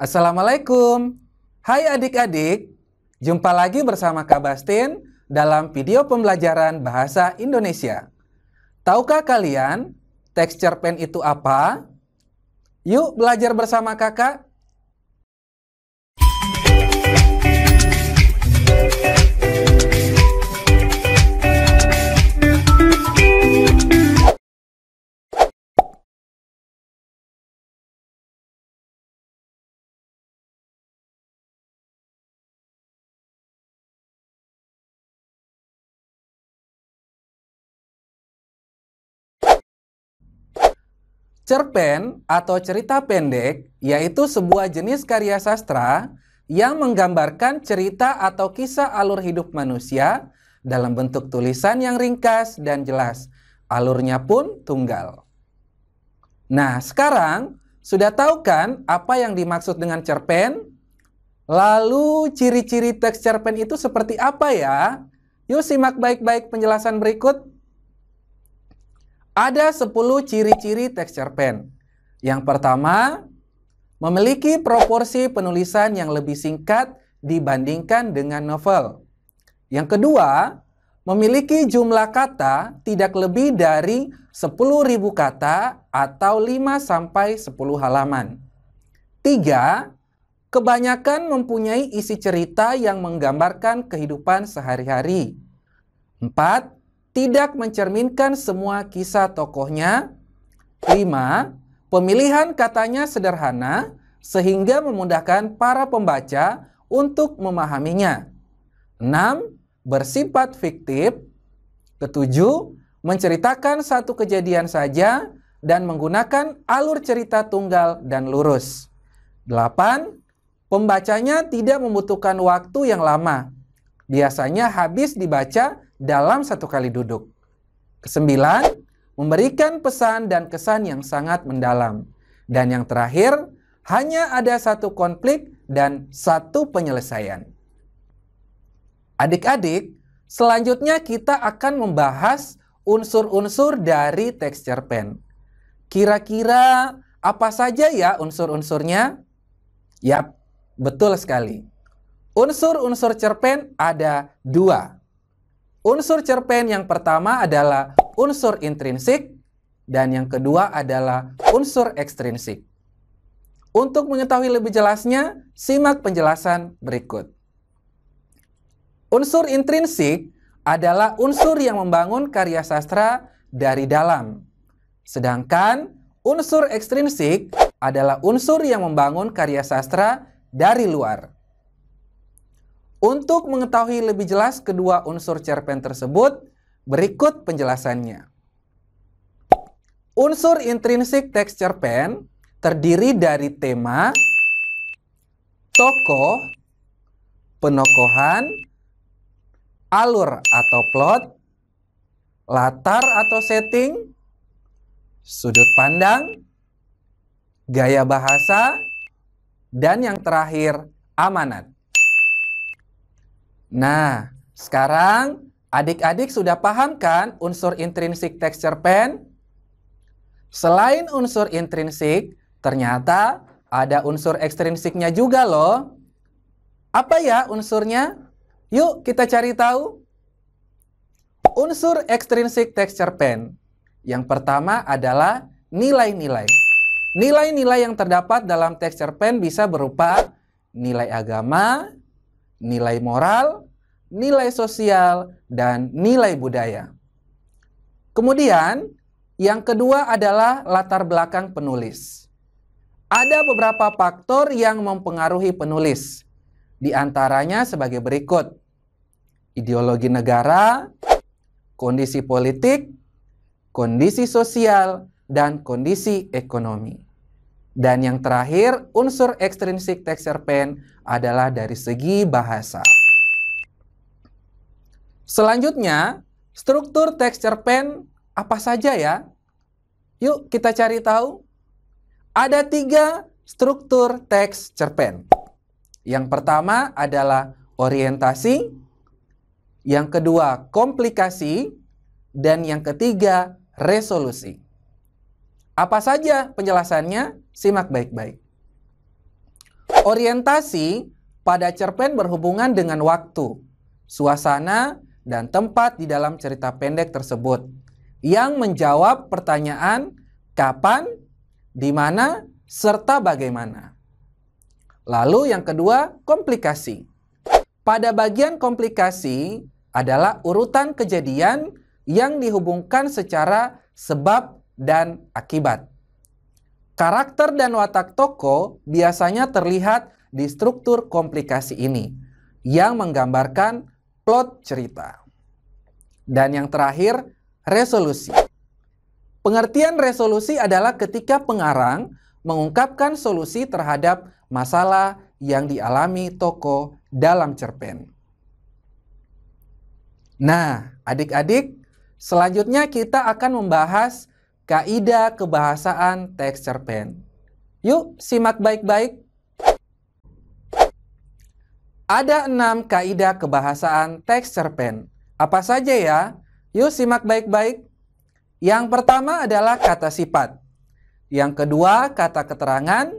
Assalamualaikum. Hai adik-adik, jumpa lagi bersama Kak Bastin dalam video pembelajaran bahasa Indonesia. Tahukah kalian teks cerpen itu apa? Yuk belajar bersama kakak. Cerpen atau cerita pendek yaitu sebuah jenis karya sastra yang menggambarkan cerita atau kisah alur hidup manusia dalam bentuk tulisan yang ringkas dan jelas. Alurnya pun tunggal. Nah, sekarang sudah tahu kan apa yang dimaksud dengan cerpen? Lalu ciri-ciri teks cerpen itu seperti apa ya? Yuk simak baik-baik penjelasan berikut. Ada 10 ciri-ciri teks cerpen. Yang pertama, memiliki proporsi penulisan yang lebih singkat dibandingkan dengan novel. Yang kedua, memiliki jumlah kata tidak lebih dari 10.000 kata atau 5-10 halaman. 3, kebanyakan mempunyai isi cerita yang menggambarkan kehidupan sehari-hari. 4, tidak mencerminkan semua kisah tokohnya. 5. Pemilihan katanya sederhana sehingga memudahkan para pembaca untuk memahaminya. 6. Bersifat fiktif. 7. Menceritakan satu kejadian saja dan menggunakan alur cerita tunggal dan lurus. 8. Pembacanya tidak membutuhkan waktu yang lama. Biasanya habis dibaca dalam satu kali duduk. 9. Memberikan pesan dan kesan yang sangat mendalam. Dan yang terakhir, hanya ada satu konflik dan satu penyelesaian. Adik-adik, selanjutnya kita akan membahas unsur-unsur dari teks cerpen. Kira-kira apa saja ya unsur-unsurnya? Yap, betul sekali. Unsur-unsur cerpen ada 2. Unsur cerpen yang pertama adalah unsur intrinsik dan yang kedua adalah unsur ekstrinsik. Untuk mengetahui lebih jelasnya, simak penjelasan berikut. Unsur intrinsik adalah unsur yang membangun karya sastra dari dalam. Sedangkan unsur ekstrinsik adalah unsur yang membangun karya sastra dari luar. Untuk mengetahui lebih jelas kedua unsur cerpen tersebut, berikut penjelasannya. Unsur intrinsik teks cerpen terdiri dari tema, tokoh, penokohan, alur atau plot, latar atau setting, sudut pandang, gaya bahasa, dan yang terakhir, amanat. Nah, sekarang adik-adik sudah paham kan unsur intrinsik teks cerpen? Selain unsur intrinsik, ternyata ada unsur ekstrinsiknya juga loh. Apa ya unsurnya? Yuk kita cari tahu. Unsur ekstrinsik teks cerpen. Yang pertama adalah nilai-nilai. Nilai-nilai yang terdapat dalam teks cerpen bisa berupa nilai agama, nilai moral, nilai sosial, dan nilai budaya. Kemudian, yang kedua adalah latar belakang penulis. Ada beberapa faktor yang mempengaruhi penulis. Di antaranya sebagai berikut. Ideologi negara, kondisi politik, kondisi sosial, dan kondisi ekonomi. Dan yang terakhir, unsur ekstrinsik teks cerpen adalah dari segi bahasa. Selanjutnya, struktur teks cerpen apa saja ya? Yuk kita cari tahu. Ada 3 struktur teks cerpen. Yang pertama adalah orientasi, yang kedua komplikasi, dan yang ketiga resolusi. Apa saja penjelasannya? Simak baik-baik. Orientasi pada cerpen berhubungan dengan waktu, suasana, dan tempat di dalam cerita pendek tersebut yang menjawab pertanyaan kapan, di mana, serta bagaimana. Lalu yang kedua, komplikasi. Pada bagian komplikasi adalah urutan kejadian yang dihubungkan secara sebab dan akibat. Karakter dan watak tokoh biasanya terlihat di struktur komplikasi ini yang menggambarkan plot cerita. Dan yang terakhir, resolusi. Pengertian resolusi adalah ketika pengarang mengungkapkan solusi terhadap masalah yang dialami tokoh dalam cerpen. Nah, adik-adik, selanjutnya kita akan membahas kaidah kebahasaan teks cerpen. Yuk, simak baik-baik. Ada 6 kaidah kebahasaan teks cerpen. Apa saja ya? Yuk simak baik-baik. Yang pertama adalah kata sifat. Yang kedua, kata keterangan.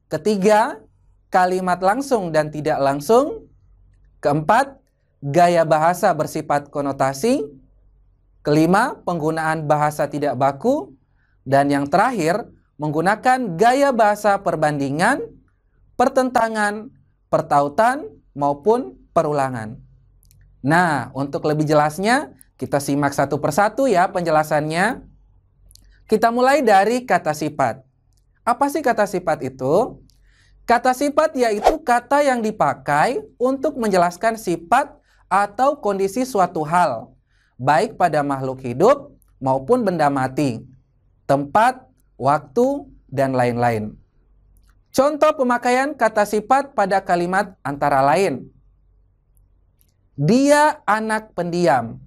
Ketiga, kalimat langsung dan tidak langsung. Keempat, gaya bahasa bersifat konotasi. Kelima, penggunaan bahasa tidak baku. Dan yang terakhir, menggunakan gaya bahasa perbandingan, pertentangan, pertautan, maupun perulangan. Nah, untuk lebih jelasnya, kita simak satu persatu ya penjelasannya. Kita mulai dari kata sifat. Apa sih kata sifat itu? Kata sifat yaitu kata yang dipakai untuk menjelaskan sifat atau kondisi suatu hal, baik pada makhluk hidup maupun benda mati, tempat, waktu, dan lain-lain. Contoh pemakaian kata sifat pada kalimat antara lain. Dia anak pendiam,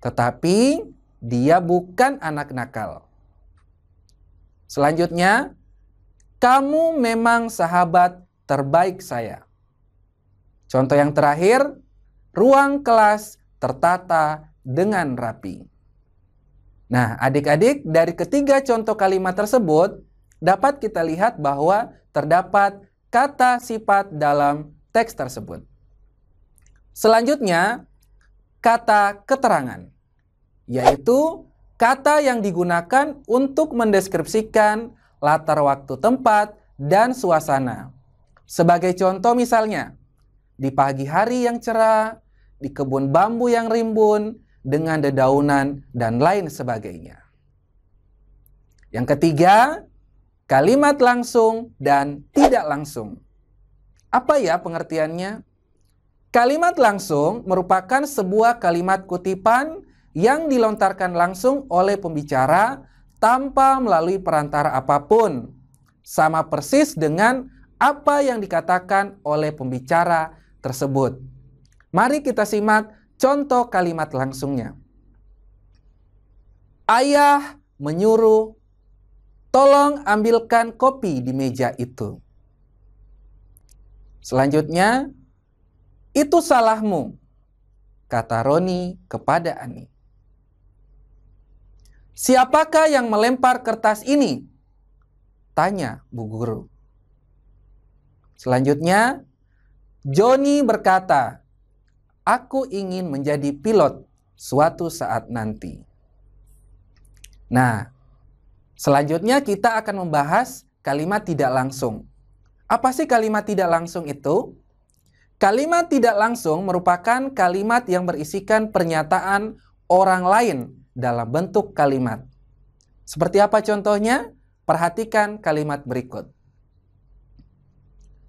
tetapi dia bukan anak nakal. Selanjutnya, kamu memang sahabat terbaik saya. Contoh yang terakhir, ruang kelas tertata dengan rapi. Nah, adik-adik, dari ketiga contoh kalimat tersebut, dapat kita lihat bahwa terdapat kata sifat dalam teks tersebut. Selanjutnya, kata keterangan, yaitu kata yang digunakan untuk mendeskripsikan latar waktu tempat dan suasana. Sebagai contoh misalnya, di pagi hari yang cerah, di kebun bambu yang rimbun, dengan dedaunan, dan lain sebagainya. Yang ketiga, kalimat langsung dan tidak langsung. Apa ya pengertiannya? Kalimat langsung merupakan sebuah kalimat kutipan yang dilontarkan langsung oleh pembicara tanpa melalui perantara apapun. Sama persis dengan apa yang dikatakan oleh pembicara tersebut. Mari kita simak contoh kalimat langsungnya. Ayah menyuruh, tolong ambilkan kopi di meja itu. Selanjutnya, itu salahmu, kata Roni kepada Ani. Siapakah yang melempar kertas ini? Tanya Bu Guru. Selanjutnya, Joni berkata, aku ingin menjadi pilot suatu saat nanti. Nah, selanjutnya kita akan membahas kalimat tidak langsung. Apa sih kalimat tidak langsung itu? Kalimat tidak langsung merupakan kalimat yang berisikan pernyataan orang lain dalam bentuk kalimat. Seperti apa contohnya? Perhatikan kalimat berikut.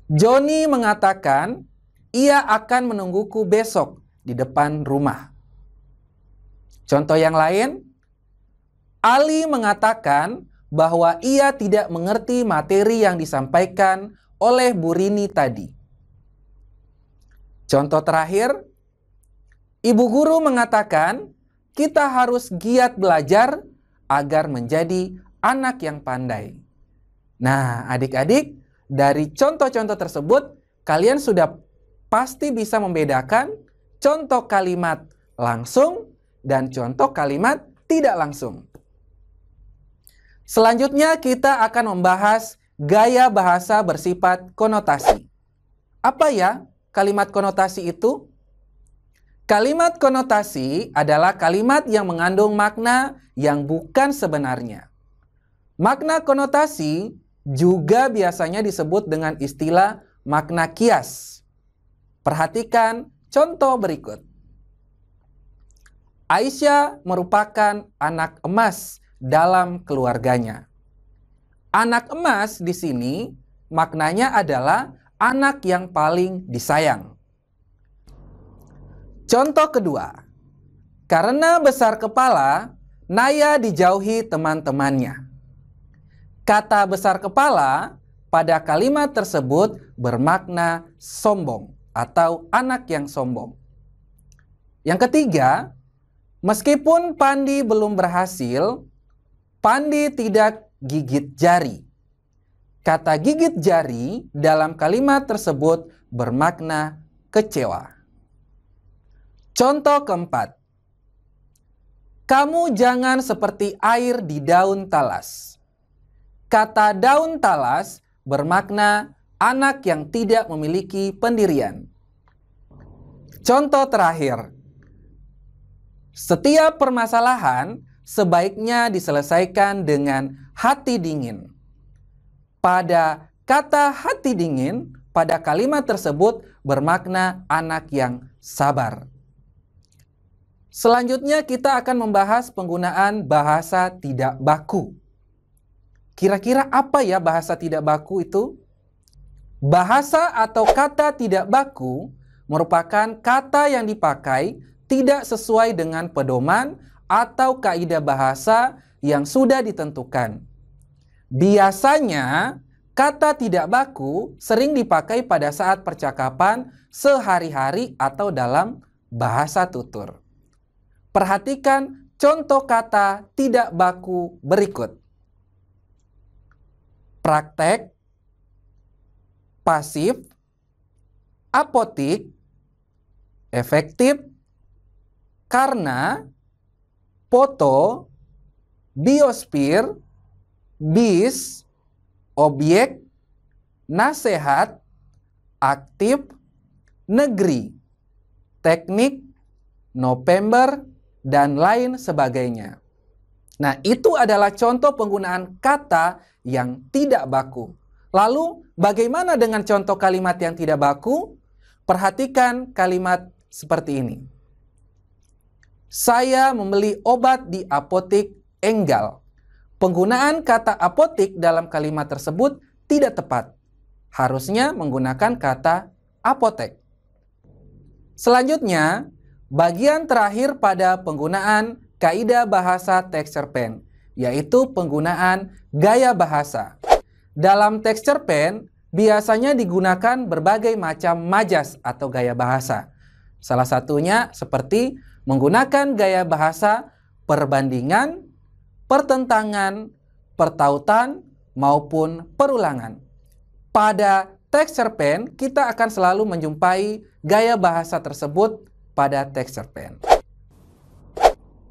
Joni mengatakan, ia akan menungguku besok di depan rumah. Contoh yang lain, Ali mengatakan bahwa ia tidak mengerti materi yang disampaikan oleh Bu Rini tadi. Contoh terakhir, Ibu Guru mengatakan kita harus giat belajar agar menjadi anak yang pandai. Nah, adik-adik, dari contoh-contoh tersebut, kalian sudah pasti bisa membedakan contoh kalimat langsung dan contoh kalimat tidak langsung. Selanjutnya kita akan membahas gaya bahasa bersifat konotasi. Apa ya kalimat konotasi itu? Kalimat konotasi adalah kalimat yang mengandung makna yang bukan sebenarnya. Makna konotasi juga biasanya disebut dengan istilah makna kias. Perhatikan contoh berikut. Aisyah merupakan anak emas dalam keluarganya. Anak emas di sini maknanya adalah anak yang paling disayang. Contoh kedua, karena besar kepala, Naya dijauhi teman-temannya. Kata besar kepala pada kalimat tersebut bermakna sombong atau anak yang sombong. Yang ketiga, meskipun Pandi belum berhasil, Pandi tidak gigit jari. Kata gigit jari dalam kalimat tersebut bermakna kecewa. Contoh keempat, kamu jangan seperti air di daun talas. Kata daun talas bermakna anak yang tidak memiliki pendirian. Contoh terakhir, setiap permasalahan sebaiknya diselesaikan dengan hati dingin. Pada kata hati dingin, pada kalimat tersebut bermakna anak yang sabar. Selanjutnya kita akan membahas penggunaan bahasa tidak baku. Kira-kira apa ya bahasa tidak baku itu? Bahasa atau kata tidak baku merupakan kata yang dipakai tidak sesuai dengan pedoman atau kaidah bahasa yang sudah ditentukan. Biasanya, kata tidak baku sering dipakai pada saat percakapan sehari-hari atau dalam bahasa tutur. Perhatikan contoh kata tidak baku berikut. Praktek, pasif, apotik, efektif, karena, foto, biospir, bis, objek, nasihat, aktif, negeri, teknik, November, dan lain sebagainya. Nah, itu adalah contoh penggunaan kata yang tidak baku. Lalu, bagaimana dengan contoh kalimat yang tidak baku? Perhatikan kalimat seperti ini. Saya membeli obat di apotik Enggal. Penggunaan kata apotik dalam kalimat tersebut tidak tepat. Harusnya menggunakan kata apotek. Selanjutnya, bagian terakhir pada penggunaan kaidah bahasa teks cerpen, yaitu penggunaan gaya bahasa. Dalam teks cerpen, biasanya digunakan berbagai macam majas atau gaya bahasa. Salah satunya seperti menggunakan gaya bahasa perbandingan, pertentangan, pertautan, maupun perulangan. Pada teks cerpen, kita akan selalu menjumpai gaya bahasa tersebut pada teks cerpen.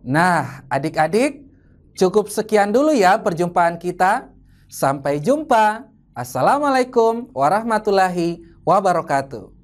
Nah, adik-adik, cukup sekian dulu ya perjumpaan kita. Sampai jumpa. Assalamualaikum warahmatullahi wabarakatuh.